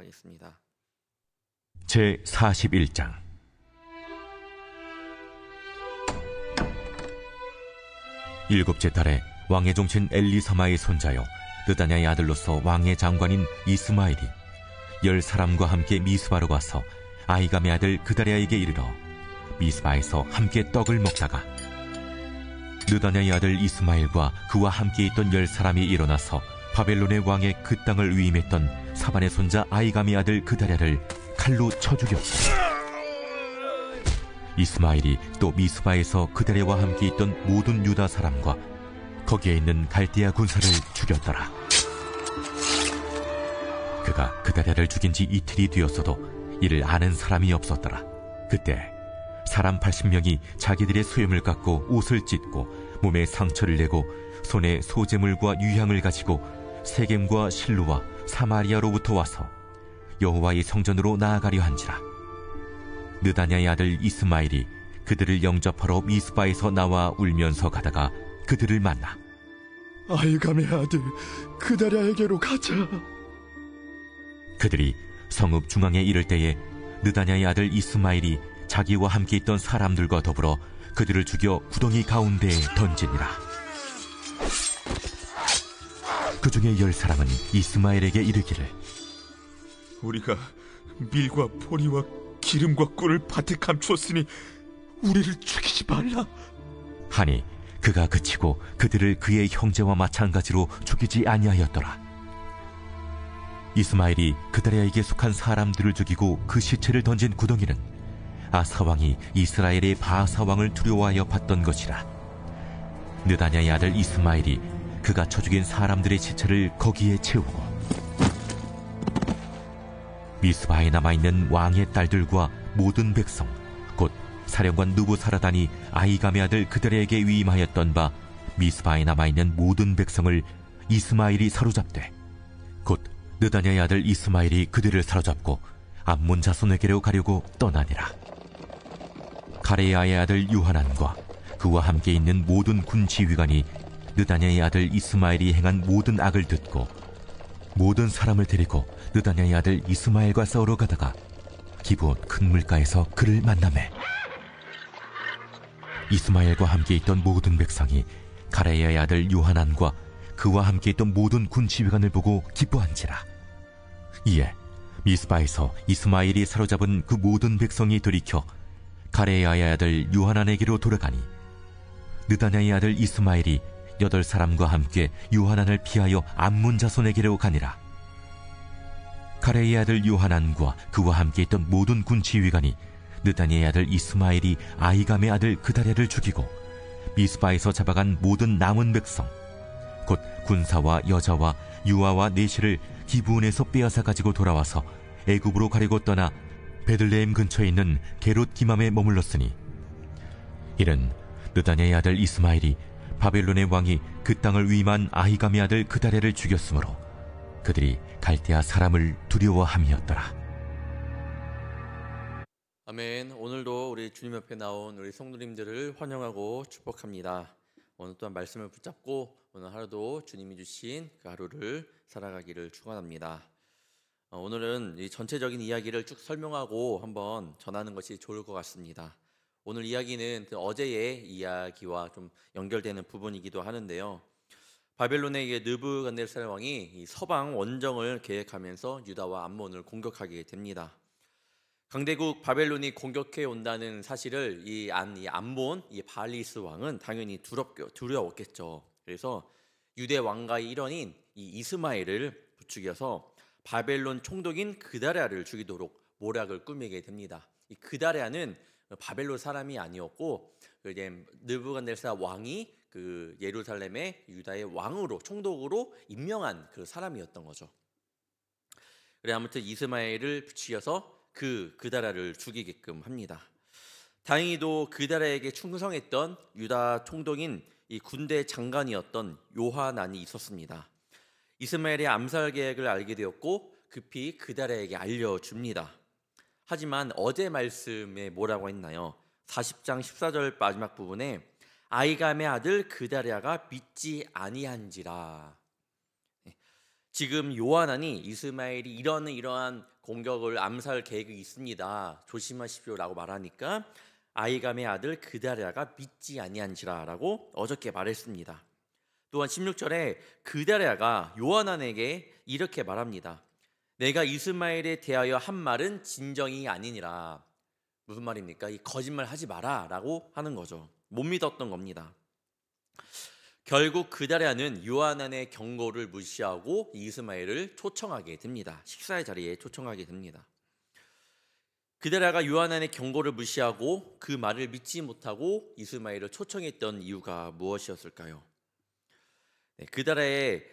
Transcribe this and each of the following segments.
하겠습니다. 제41장. 일곱째 달에 왕의 종친 엘리사마의 손자요 느다냐의 아들로서 왕의 장관인 이스마엘이 10사람과 함께 미스바로 가서 아히감의 아들 그다랴에게 이르러 미스바에서 함께 떡을 먹다가 느다냐의 아들 이스마엘과 그와 함께 있던 10사람이 일어나서 바벨론의 왕의 그 땅을 위임했던 사반의 손자 아히감의 아들 그다랴를 칼로 쳐 죽였고, 이스마엘이 또 미스바에서 그다랴와 함께 있던 모든 유다 사람과 거기에 있는 갈대아 군사를 죽였더라. 그가 그다랴를 죽인 지 이틀이 되었어도 이를 아는 사람이 없었더라. 그때 사람 80명이 자기들의 수염을 깎고 옷을 찢고 몸에 상처를 내고 손에 소재물과 유향을 가지고 세겜과 실루와 사마리아로부터 와서 여호와의 성전으로 나아가려 한지라. 느다냐의 아들 이스마엘이 그들을 영접하러 미스바에서 나와 울면서 가다가 그들을 만나 아히감의 아들 그다랴에게로 가자. 그들이 성읍 중앙에 이를 때에 느다냐의 아들 이스마엘이 자기와 함께 있던 사람들과 더불어 그들을 죽여 구덩이 가운데에 던지니라. 그 중에 10사람은 이스마엘에게 이르기를 우리가 밀과 포리와 기름과 꿀을 밭에 감추었으니 우리를 죽이지 말라 하니 그가 그치고 그들을 그의 형제와 마찬가지로 죽이지 아니하였더라. 이스마엘이 그다랴에게 속한 사람들을 죽이고 그 시체를 던진 구덩이는 아사왕이 이스라엘의 바하사왕을 두려워하여 봤던 것이라. 느다냐의 아들 이스마엘이 그가 쳐 죽인 사람들의 시체를 거기에 채우고 미스바에 남아있는 왕의 딸들과 모든 백성 곧 사령관 느부사라단이 아히감의 아들 그다랴에게 위임하였던 바 미스바에 남아있는 모든 백성을 이스마엘이 사로잡되 곧 느다냐의 아들 이스마엘이 그들을 사로잡고 암몬 자손에게로 가려고 떠나니라. 가레야의 아들 요하난과 그와 함께 있는 모든 군 지휘관이 느다냐의 아들 이스마엘이 행한 모든 악을 듣고 모든 사람을 데리고 느다냐의 아들 이스마엘과 싸우러 가다가 기브온 큰 물가에서 그를 만나매 이스마엘과 함께 있던 모든 백성이 가레야의 아들 요하난과 그와 함께 있던 모든 군 지휘관을 보고 기뻐한지라. 이에 미스바에서 이스마엘이 사로잡은 그 모든 백성이 돌이켜 가레야의 아들 요하난에게로 돌아가니 느다냐의 아들 이스마엘이 8사람과 함께 요하난을 피하여 암몬 자손에게로 가니라. 가레야의 아들 요하난과 그와 함께 있던 모든 군 지휘관이 느다냐의 아들 이스마엘이 아히감의 아들 그다랴를 죽이고 미스바에서 잡아간 모든 남은 백성 곧 군사와 여자와 유아와 내시를 기브온에서 빼앗아 가지고 돌아와서 애굽으로 가려고 떠나 베들레헴 근처에 있는 게롯 기맘에 머물렀으니 이는 느다냐의 아들 이스마엘이 바벨론의 왕이 그 땅을 위임한 아히감의 아들 그다랴를 죽였으므로 그들이 갈대아 사람을 두려워함이었더라. 아멘. 오늘도 우리 주님 옆에 나온 우리 성도님들을 환영하고 축복합니다. 오늘 또한 말씀을 붙잡고 오늘 하루도 주님이 주신 그 하루를 살아가기를 축원합니다. 오늘은 이 전체적인 이야기를 쭉 설명하고 한번 전하는 것이 좋을 것 같습니다. 오늘 이야기는 어제의 이야기와 좀 연결되는 부분이기도 하는데요. 바벨론의 느부갓네살 왕이 이 서방 원정을 계획하면서 유다와 암몬을 공격하게 됩니다. 강대국 바벨론이 공격해 온다는 사실을 이 암몬, 이 바알리스 왕은 당연히 두려웠겠죠. 그래서 유대 왕가의 일원인 이 이스마엘을 부추겨서 바벨론 총독인 그다랴를 죽이도록 모략을 꾸미게 됩니다. 이 그다랴는 바벨론 사람이 아니었고 이제 느부갓네살 왕이 그 예루살렘의 유다의 왕으로 총독으로 임명한 그 사람이었던 거죠. 그래 아무튼 이스마엘을 부추겨서 그다랴를 죽이게끔 합니다. 다행히도 그다랴에게 충성했던 유다 총독인 이 군대 장관이었던 요하난이 있었습니다. 이스마엘의 암살 계획을 알게 되었고 급히 그다랴에게 알려줍니다. 하지만 어제 말씀에 뭐라고 했나요? 40장 14절 마지막 부분에 아히감의 아들 그다랴가 믿지 아니한지라. 지금 요하난이 이스마엘이 이러한 공격을 암살 계획이 있습니다. 조심하십시오라고 말하니까 아히감의 아들 그다랴가 믿지 아니한지라라고 어저께 말했습니다. 또한 16절에 그다랴가 요하난에게 이렇게 말합니다. 내가 이스마엘에 대하여 한 말은 진정이 아니니라. 무슨 말입니까? 이 거짓말 하지 마라 라고 하는 거죠. 못 믿었던 겁니다. 결국 그다랴는 요하난의 경고를 무시하고 이스마엘을 초청하게 됩니다. 식사의 자리에 초청하게 됩니다. 그다랴가 요하난의 경고를 무시하고 그 말을 믿지 못하고 이스마엘을 초청했던 이유가 무엇이었을까요? 네, 그다랴의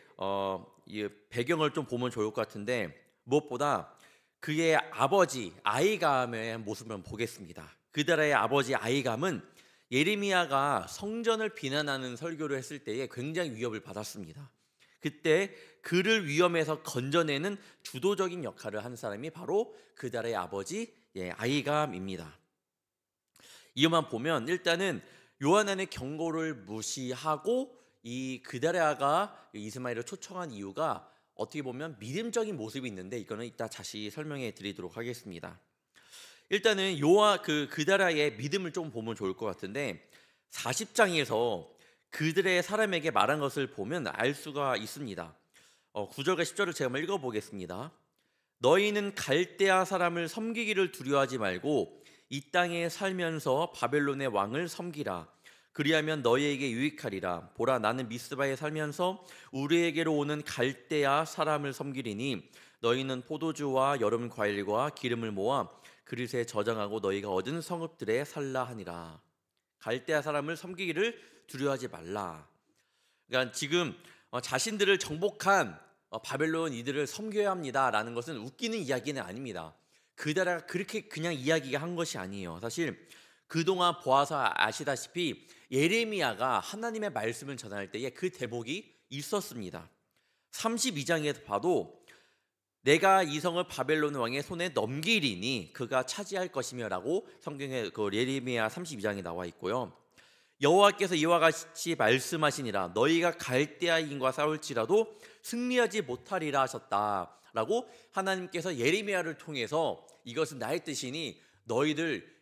이 배경을 좀 보면 좋을 것 같은데 무엇보다 그의 아버지 아히감의 모습을 보겠습니다. 그다랴의 아버지 아히감은 예레미야가 성전을 비난하는 설교를 했을 때에 굉장히 위협을 받았습니다. 그때 그를 위험에서 건져내는 주도적인 역할을 한 사람이 바로 그다랴의 아버지 아히감입니다. 이것만 보면 일단은 요하난의 경고를 무시하고 이 그다랴가 이스마엘을 초청한 이유가 어떻게 보면 믿음적인 모습이 있는데 이거는 이따 다시 설명해 드리도록 하겠습니다. 일단은 그다랴의 믿음을 좀 보면 좋을 것 같은데 40장에서 그들의 사람에게 말한 것을 보면 알 수가 있습니다. 9절과 10절을 제가 한번 읽어보겠습니다. 너희는 갈대아 사람을 섬기기를 두려워하지 말고 이 땅에 살면서 바벨론의 왕을 섬기라. 그리하면 너희에게 유익하리라. 보라, 나는 미스바에 살면서 우리에게로 오는 갈대아 사람을 섬기리니 너희는 포도주와 여름 과일과 기름을 모아 그릇에 저장하고 너희가 얻은 성읍들에 살라 하니라. 갈대아 사람을 섬기기를 두려워하지 말라. 그러니까 지금 자신들을 정복한 바벨론 이들을 섬겨야 합니다라는 것은 웃기는 이야기는 아닙니다. 그다랴가 그렇게 그냥 이야기가 한 것이 아니에요. 사실 그동안 보아서 아시다시피 예레미야가 하나님의 말씀을 전할 때에 그 대목이 있었습니다. 32장에서 봐도 내가 이 성을 바벨론 왕의 손에 넘기리니 그가 차지할 것이며 라고 성경에 예레미야 32장에 나와 있고요. 여호와께서 이와 같이 말씀하시니라. 너희가 갈대아인과 싸울지라도 승리하지 못하리라 하셨다 라고 하나님께서 예레미야를 통해서 이것은 나의 뜻이니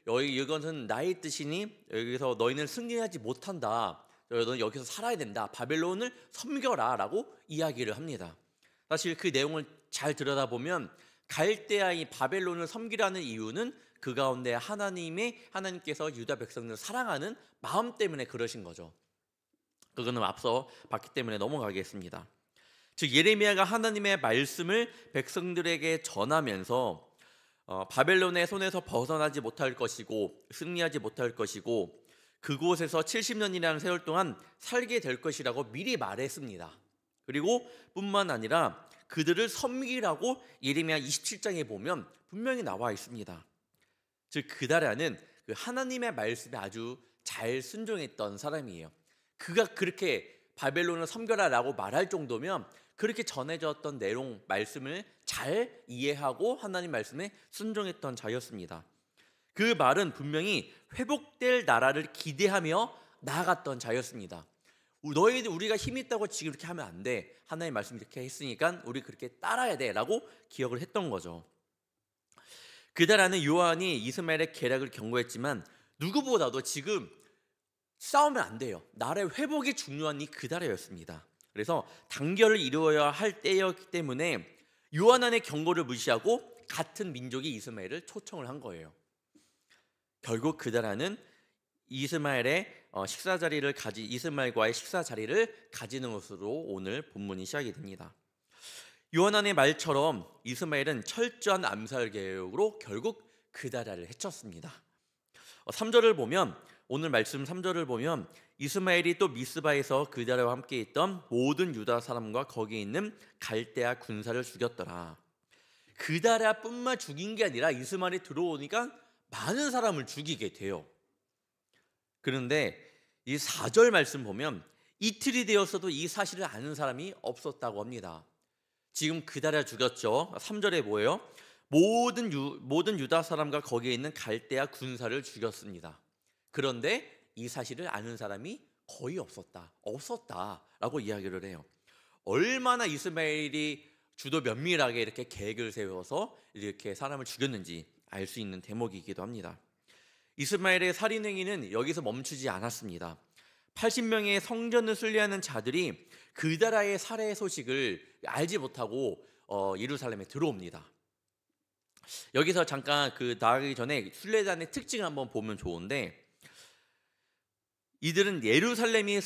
이것은 나의 뜻이니 여기서 너희는 승리하지 못한다. 너희는 여기서 살아야 된다. 바벨론을 섬겨라 라고 이야기를 합니다. 사실 그 내용을 잘 들여다보면 갈대아인 바벨론을 섬기라는 이유는 그 가운데 하나님께서 유다 백성들을 사랑하는 마음 때문에 그러신 거죠. 그거는 앞서 봤기 때문에 넘어가겠습니다. 즉 예레미야가 하나님의 말씀을 백성들에게 전하면서 바벨론의 손에서 벗어나지 못할 것이고 승리하지 못할 것이고 그곳에서 70년이라는 세월 동안 살게 될 것이라고 미리 말했습니다. 그리고 뿐만 아니라 그들을 섬기라고 예레미야 27장에 보면 분명히 나와 있습니다. 즉 그다랴는 그 하나님의 말씀에 아주 잘 순종했던 사람이에요. 그가 그렇게 바벨론을 섬겨라라고 말할 정도면 그렇게 전해졌던 내용 말씀을 잘 이해하고 하나님 말씀에 순종했던 자였습니다. 그 말은 분명히 회복될 나라를 기대하며 나아갔던 자였습니다. 우리가 힘이 있다고 지금 이렇게 하면 안 돼. 하나님 말씀 이렇게 했으니까 우리 그렇게 따라야 돼 라고 기억을 했던 거죠. 그다라는 요한이 이스마엘의 계략을 경고했지만 누구보다도 지금 싸우면 안 돼요. 나라의 회복이 중요한 이 그다라였습니다. 그래서 단결을 이루어야 할 때였기 때문에 요하난의 경고를 무시하고 같은 민족이 이스마엘을 초청을 한 거예요. 결국 그다라는 이스마엘과의 식사 자리를 가지는 것으로 오늘 본문이 시작이 됩니다. 요하난의 말처럼 이스마엘은 철저한 암살 계획으로 결국 그다랴를 해쳤습니다. 3절을 보면 오늘 말씀 3절을 보면 이스마엘이 또 미스바에서 그다랴와 함께 있던 모든 유다 사람과 거기에 있는 갈대아 군사를 죽였더라. 그다랴뿐만 죽인 게 아니라 이스마엘이 들어오니까 많은 사람을 죽이게 돼요. 그런데 이 4절 말씀 보면 이틀이 되었어도 이 사실을 아는 사람이 없었다고 합니다. 지금 그다랴 죽였죠. 3절에 뭐예요? 모든 유다 사람과 거기에 있는 갈대아 군사를 죽였습니다. 그런데 이 사실을 아는 사람이 거의 없었다라고 이야기를 해요. 얼마나 이스마엘이 주도 면밀하게 이렇게 계획을 세워서 이렇게 사람을 죽였는지 알 수 있는 대목이기도 합니다. 이스마엘의 살인 행위는 여기서 멈추지 않았습니다. 80명의 성전을 순례하는 자들이 그 나라의 살해 소식을 알지 못하고 예루살렘에 들어옵니다. 여기서 잠깐 나가기 전에 순례단의 특징을 한번 보면 좋은데, 이들은 예루살렘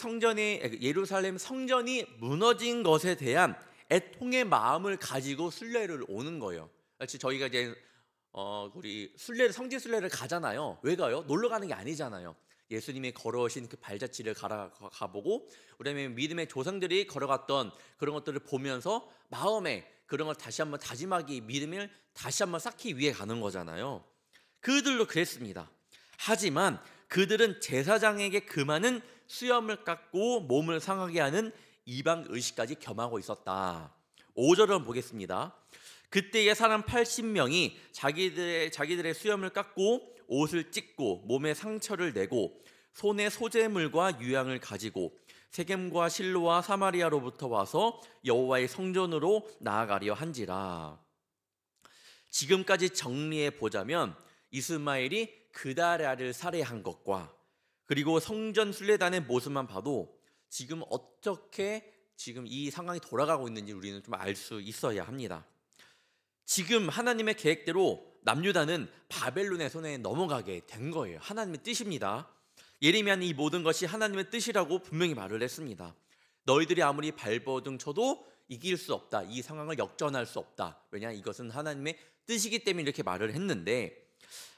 성전이 무너진 것에 대한 애통의 마음을 가지고 순례를 오는 거예요. 마치 저희가 이제 우리 성지 순례를 가잖아요. 왜 가요? 놀러 가는 게 아니잖아요. 예수님이 걸어오신 그 발자취를 가보고, 그다음에 믿음의 조상들이 걸어갔던 그런 것들을 보면서 마음에 그런 걸 다시 한번 다짐하기, 믿음을 다시 한번 쌓기 위해 가는 거잖아요. 그들도 그랬습니다. 하지만 그들은 제사장에게 그 많은 수염을 깎고 몸을 상하게 하는 이방 의식까지 겸하고 있었다. 5절을 보겠습니다. 그때의 사람 80명이 자기들의 수염을 깎고 옷을 찢고 몸에 상처를 내고 손에 소재물과 유향을 가지고 세겜과 실로와 사마리아로부터 와서 여호와의 성전으로 나아가려 한지라. 지금까지 정리해 보자면 이스마엘이 그다랴를 살해한 것과 그리고 성전 순례단의 모습만 봐도 지금 어떻게 이 상황이 돌아가고 있는지 우리는 좀 알 수 있어야 합니다. 지금 하나님의 계획대로 남유다는 바벨론의 손에 넘어가게 된 거예요. 하나님의 뜻입니다. 예레미야는 이 모든 것이 하나님의 뜻이라고 분명히 말을 했습니다. 너희들이 아무리 발버둥 쳐도 이길 수 없다. 이 상황을 역전할 수 없다. 왜냐, 이것은 하나님의 뜻이기 때문에 이렇게 말을 했는데,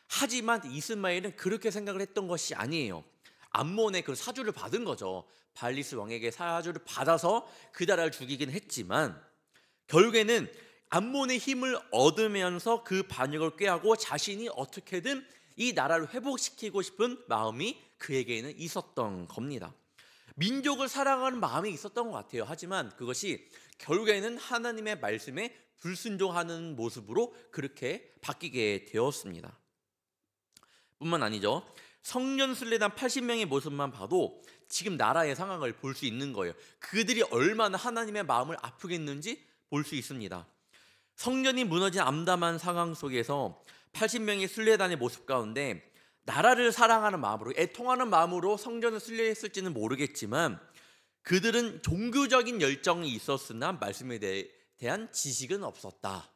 하지만 이스마엘은 그렇게 생각을 했던 것이 아니에요. 암몬의 그 사주를 받은 거죠. 발리스 왕에게 사주를 받아서 그 나라를 죽이긴 했지만 결국에는 암몬의 힘을 얻으면서 그 반역을 꾀하고 자신이 어떻게든 이 나라를 회복시키고 싶은 마음이 그에게는 있었던 겁니다. 민족을 사랑하는 마음이 있었던 것 같아요. 하지만 그것이 결국에는 하나님의 말씀에 불순종하는 모습으로 그렇게 바뀌게 되었습니다. 뿐만 아니죠. 성전 순례단 80명의 모습만 봐도 지금 나라의 상황을 볼 수 있는 거예요. 그들이 얼마나 하나님의 마음을 아프겠는지 볼 수 있습니다. 성전이 무너진 암담한 상황 속에서 80명의 순례단의 모습 가운데 나라를 사랑하는 마음으로, 애통하는 마음으로 성전을 순례했을지는 모르겠지만 그들은 종교적인 열정이 있었으나 말씀에 대한 지식은 없었다.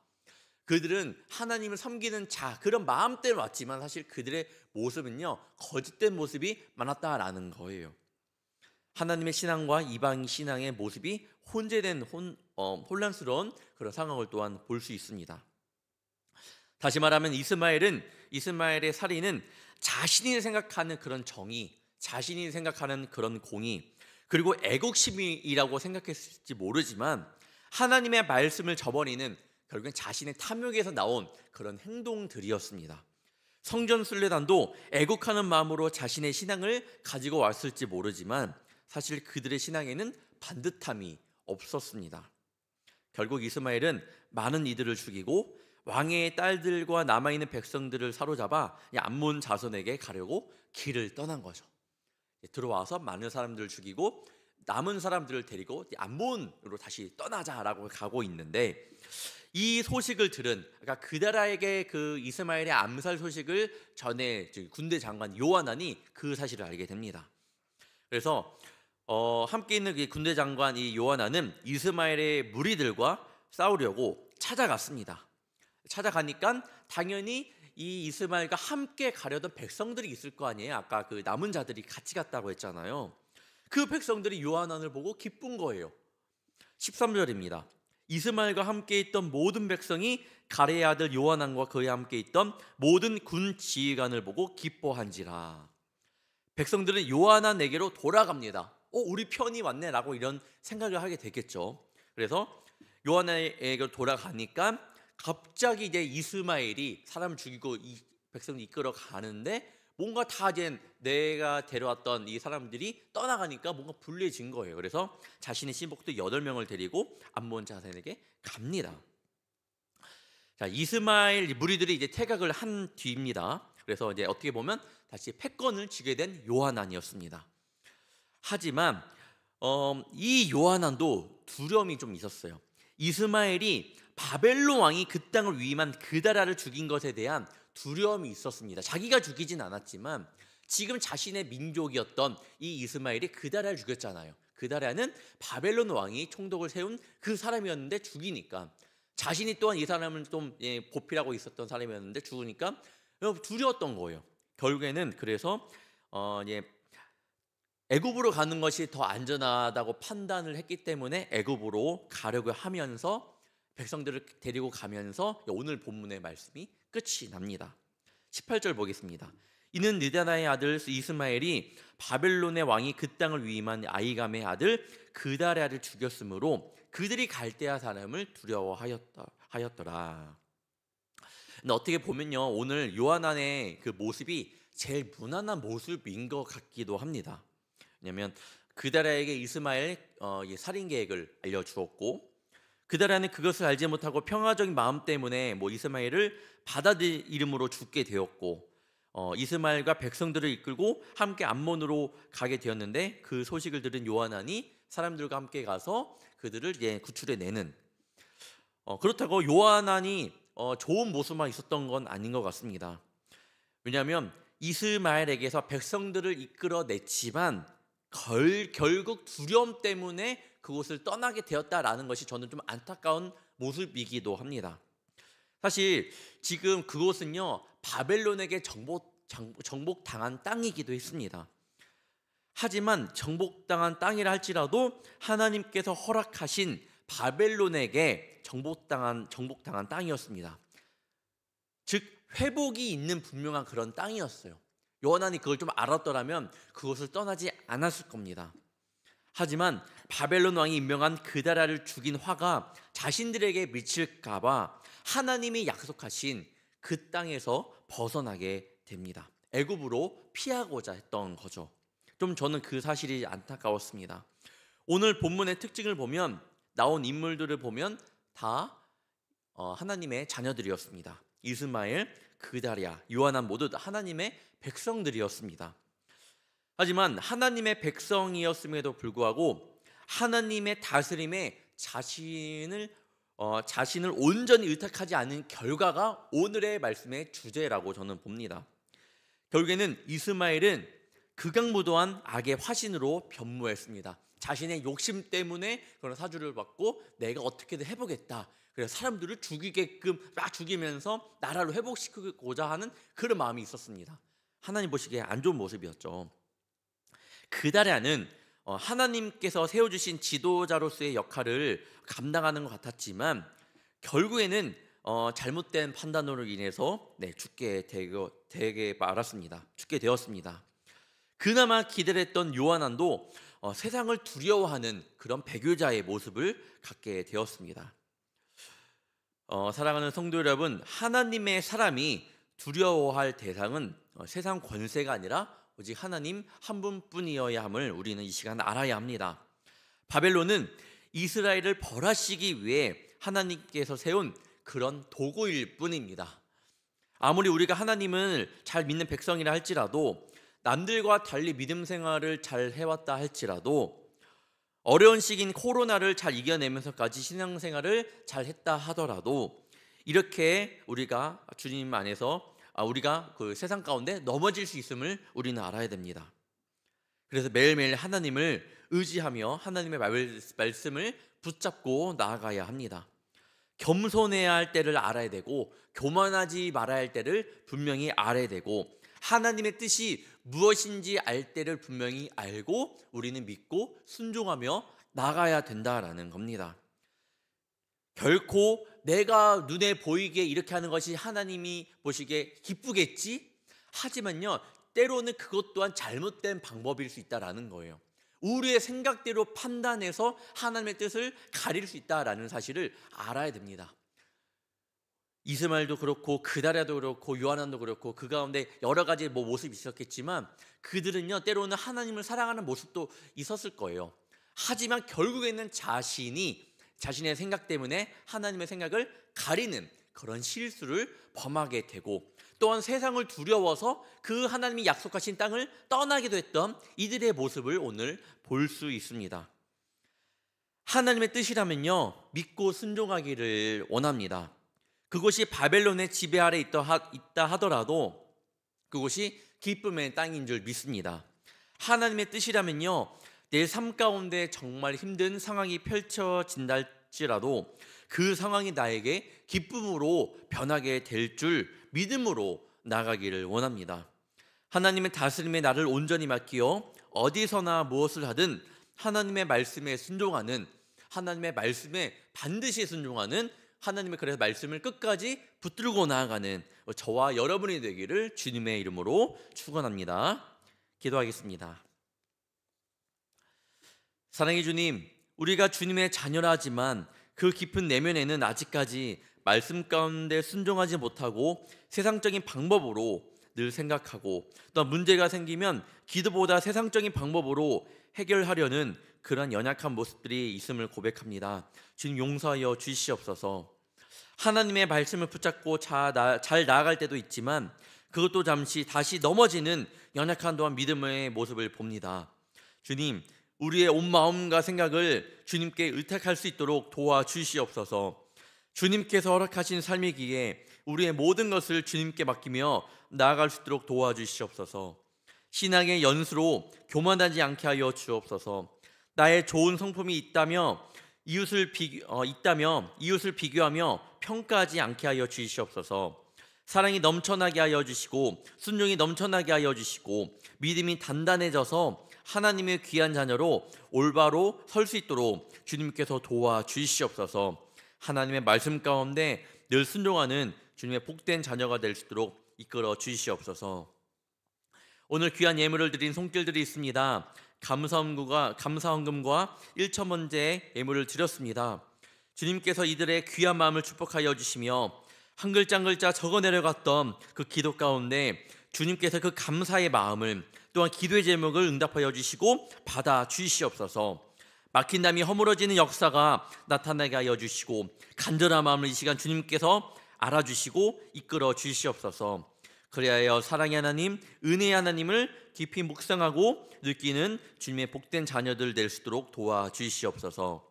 그들은 하나님을 섬기는 그런 마음대로 왔지만 사실 그들의 모습은요, 거짓된 모습이 많았다라는 거예요. 하나님의 신앙과 이방 신앙의 모습이 혼재된 혼란스러운 그런 상황을 또한 볼 수 있습니다. 다시 말하면 이스마엘의 살인은 자신이 생각하는 그런 정의, 자신이 생각하는 그런 공의, 그리고 애국심이라고 생각했을지 모르지만 하나님의 말씀을 저버리는 결국엔 자신의 탐욕에서 나온 그런 행동들이었습니다. 성전 순례단도 애국하는 마음으로 자신의 신앙을 가지고 왔을지 모르지만 사실 그들의 신앙에는 반듯함이 없었습니다. 결국 이스마엘은 많은 이들을 죽이고 왕의 딸들과 남아있는 백성들을 사로잡아 암몬 자손에게 가려고 길을 떠난 거죠. 들어와서 많은 사람들을 죽이고 남은 사람들을 데리고 암몬으로 다시 떠나자라고 가고 있는데, 이 소식을 들은, 그러니까 그다라에게 그 이스마엘의 암살 소식을 전해 군대 장관 요하난이 그 사실을 알게 됩니다. 그래서 함께 있는 그 군대 장관 이 요하난은 이스마엘의 무리들과 싸우려고 찾아갔습니다. 찾아가니까 당연히 이 이스마엘과 함께 가려던 백성들이 있을 거 아니에요. 아까 그 남은 자들이 같이 갔다고 했잖아요. 그 백성들이 요하난을 보고 기쁜 거예요. 13절입니다. 이스마엘과 함께 있던 모든 백성이 가레의 아들 요하난과 그와 함께 있던 모든 군 지휘관을 보고 기뻐한지라. 백성들은 요하난에게로 돌아갑니다. 우리 편이 왔네라고 이런 생각을 하게 되겠죠. 그래서 요하난에게로 돌아가니까 갑자기 이제 이스마엘이 사람을 죽이고 이 백성을 이끌어 가는데 뭔가 다 이제 내가 데려왔던 이 사람들이 떠나가니까 뭔가 불리해진 거예요. 그래서 자신의 신복들 8명을 데리고 암몬 자손에게 갑니다. 자, 이스마엘 무리들이 이제 퇴각을 한 뒤입니다. 그래서 이제 어떻게 보면 다시 패권을 쥐게 된 요하난이었습니다. 하지만 이 요하난도 두려움이 좀 있었어요. 이스마엘이 바벨론 왕이 그 땅을 위임한 그다라를 죽인 것에 대한 두려움이 있었습니다. 자기가 죽이진 않았지만 지금 자신의 민족이었던 이 이스마엘이 그다라를 죽였잖아요. 그다라는 바벨론 왕이 총독을 세운 그 사람이었는데 죽이니까, 자신이 또한 이 사람을 좀 보필하고 있었던 사람이었는데 죽으니까 두려웠던 거예요. 결국에는 그래서 애굽으로 가는 것이 더 안전하다고 판단을 했기 때문에 애굽으로 가려고 하면서 백성들을 데리고 가면서 오늘 본문의 말씀이 끝이 납니다. 18절 보겠습니다. 이는 느다나의 아들 이스마엘이 바벨론의 왕이 그 땅을 위임한 아이감의 아들 그다랴를 죽였으므로 그들이 갈대아 사람을 두려워하였더라. 근데 어떻게 보면요, 오늘 요하난의 그 모습이 제일 무난한 모습인 것 같기도 합니다. 왜냐하면 그다랴에게 이스마엘 살인 계획을 알려주었고, 그다랴는 그것을 알지 못하고 평화적인 마음 때문에 이스마엘을 받아들임으로 죽게 되었고, 이스마엘과 백성들을 이끌고 함께 암몬으로 가게 되었는데, 그 소식을 들은 요하난이 사람들과 함께 가서 그들을 구출해내는, 그렇다고 요하난이 좋은 모습만 있었던 건 아닌 것 같습니다. 왜냐하면 이스마엘에게서 백성들을 이끌어냈지만 결국 두려움 때문에 그곳을 떠나게 되었다라는 것이 저는 좀 안타까운 모습이기도 합니다. 사실 지금 그곳은요, 바벨론에게 정복당한 땅이기도 했습니다. 하지만 정복당한 땅이라 할지라도 하나님께서 허락하신 바벨론에게 정복당한 땅이었습니다. 즉 회복이 있는 분명한 그런 땅이었어요. 요한이 그걸 좀 알았더라면 그곳을 떠나지 않았을 겁니다. 하지만 바벨론 왕이 임명한 그다라를 죽인 화가 자신들에게 미칠까봐 하나님이 약속하신 그 땅에서 벗어나게 됩니다. 애굽으로 피하고자 했던 거죠. 좀 저는 그 사실이 안타까웠습니다. 오늘 본문의 특징을 보면, 나온 인물들을 보면 다 하나님의 자녀들이었습니다. 이스마엘, 그다랴, 요하난 모두 하나님의 백성들이었습니다. 하지만 하나님의 백성이었음에도 불구하고 하나님의 다스림에 자신을 온전히 의탁하지 않은 결과가 오늘의 말씀의 주제라고 저는 봅니다. 결국에는 이스마엘은 극악무도한 악의 화신으로 변모했습니다. 자신의 욕심 때문에 그런 사주를 받고 내가 어떻게든 해보겠다, 그래서 사람들을 죽이게끔 막 죽이면서 나라를 회복시키고자 하는 그런 마음이 있었습니다. 하나님 보시기에 안 좋은 모습이었죠. 그다랴는 하나님께서 세워주신 지도자로서의 역할을 감당하는 것 같았지만 결국에는 잘못된 판단으로 인해서 죽게 되었습니다. 그나마 기다렸던 요하난도 세상을 두려워하는 그런 배교자의 모습을 갖게 되었습니다. 사랑하는 성도 여러분, 하나님의 사람이 두려워할 대상은 세상 권세가 아니라 오직 하나님 한 분뿐이어야 함을 우리는 이 시간 알아야 합니다. 바벨론은 이스라엘을 벌하시기 위해 하나님께서 세운 그런 도구일 뿐입니다. 아무리 우리가 하나님을 잘 믿는 백성이라 할지라도, 남들과 달리 믿음 생활을 잘 해왔다 할지라도, 어려운 시기인 코로나를 잘 이겨내면서까지 신앙생활을 잘 했다 하더라도, 이렇게 우리가 주님 안에서 우리가 그 세상 가운데 넘어질 수 있음을 우리는 알아야 됩니다. 그래서 매일매일 하나님을 의지하며 하나님의 말씀을 붙잡고 나아가야 합니다. 겸손해야 할 때를 알아야 되고, 교만하지 말아야 할 때를 분명히 알아야 되고, 하나님의 뜻이 무엇인지 알 때를 분명히 알고 우리는 믿고 순종하며 나가야 된다라는 겁니다. 결코 내가 눈에 보이게 이렇게 하는 것이 하나님이 보시기에 기쁘겠지? 하지만요, 때로는 그것 또한 잘못된 방법일 수 있다라는 거예요. 우리의 생각대로 판단해서 하나님의 뜻을 가릴 수 있다라는 사실을 알아야 됩니다. 이스마엘도 그렇고 그다랴도 그렇고 요하난도 그렇고 그 가운데 여러 가지 모습이 있었겠지만 그들은요, 때로는 하나님을 사랑하는 모습도 있었을 거예요. 하지만 결국에는 자신의 생각 때문에 하나님의 생각을 가리는 그런 실수를 범하게 되고, 또한 세상을 두려워서 그 하나님이 약속하신 땅을 떠나기도 했던 이들의 모습을 오늘 볼 수 있습니다. 하나님의 뜻이라면요, 믿고 순종하기를 원합니다. 그곳이 바벨론의 지배 아래 있다 하더라도 그곳이 기쁨의 땅인 줄 믿습니다. 하나님의 뜻이라면요, 내 삶 가운데 정말 힘든 상황이 펼쳐진다 할지라도 그 상황이 나에게 기쁨으로 변하게 될 줄 믿음으로 나가기를 원합니다. 하나님의 다스림에 나를 온전히 맡기어 어디서나 무엇을 하든 하나님의 말씀에 순종하는, 하나님의 말씀에 반드시 순종하는, 하나님의 그래서 말씀을 끝까지 붙들고 나아가는 저와 여러분이 되기를 주님의 이름으로 축원합니다. 기도하겠습니다. 사랑의 주님, 우리가 주님의 자녀라지만 그 깊은 내면에는 아직까지 말씀 가운데 순종하지 못하고 세상적인 방법으로 늘 생각하고, 또 문제가 생기면 기도보다 세상적인 방법으로 해결하려는 그런 연약한 모습들이 있음을 고백합니다. 주님 용서하여 주시옵소서. 하나님의 말씀을 붙잡고 잘 나아갈 때도 있지만 그것도 잠시 다시 넘어지는 연약한 또한 믿음의 모습을 봅니다. 주님, 우리의 온 마음과 생각을 주님께 의탁할 수 있도록 도와주시옵소서. 주님께서 허락하신 삶이기에 우리의 모든 것을 주님께 맡기며 나아갈 수 있도록 도와주시옵소서. 신앙의 연수로 교만하지 않게 하여 주옵소서. 나의 좋은 성품이 있다며 이웃을 비교하며 평가하지 않게 하여 주시옵소서. 사랑이 넘쳐나게 하여 주시고 순종이 넘쳐나게 하여 주시고 믿음이 단단해져서 하나님의 귀한 자녀로 올바로 설 수 있도록 주님께서 도와주시옵소서. 하나님의 말씀 가운데 늘 순종하는 주님의 복된 자녀가 될 수 있도록 이끌어 주시옵소서. 오늘 귀한 예물을 드린 손길들이 있습니다. 감사헌금과 1,000번째 예물을 드렸습니다. 주님께서 이들의 귀한 마음을 축복하여 주시며 한 글자 한 글자 적어 내려갔던 그 기도 가운데 주님께서 그 감사의 마음을, 또한 기도의 제목을 응답하여 주시고 받아 주시옵소서. 막힌 담이 허물어지는 역사가 나타나게 하여 주시고 간절한 마음을 이 시간 주님께서 알아주시고 이끌어 주시옵소서. 그리하여 사랑의 하나님, 은혜의 하나님을 깊이 묵상하고 느끼는 주님의 복된 자녀들 될 수 있도록 도와주시옵소서.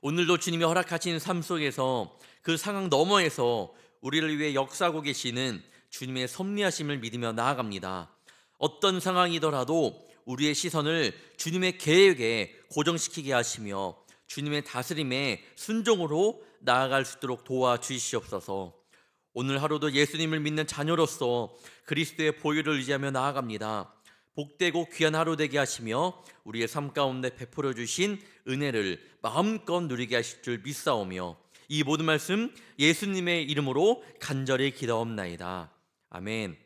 오늘도 주님이 허락하신 삶 속에서 그 상황 너머에서 우리를 위해 역사하고 계시는 주님의 섭리하심을 믿으며 나아갑니다. 어떤 상황이더라도 우리의 시선을 주님의 계획에 고정시키게 하시며 주님의 다스림에 순종으로 나아갈 수 있도록 도와주시옵소서. 오늘 하루도 예수님을 믿는 자녀로서 그리스도의 보혈을 의지하며 나아갑니다. 복되고 귀한 하루 되게 하시며 우리의 삶 가운데 베풀어 주신 은혜를 마음껏 누리게 하실 줄 믿사오며 이 모든 말씀 예수님의 이름으로 간절히 기도옵나이다. 아멘.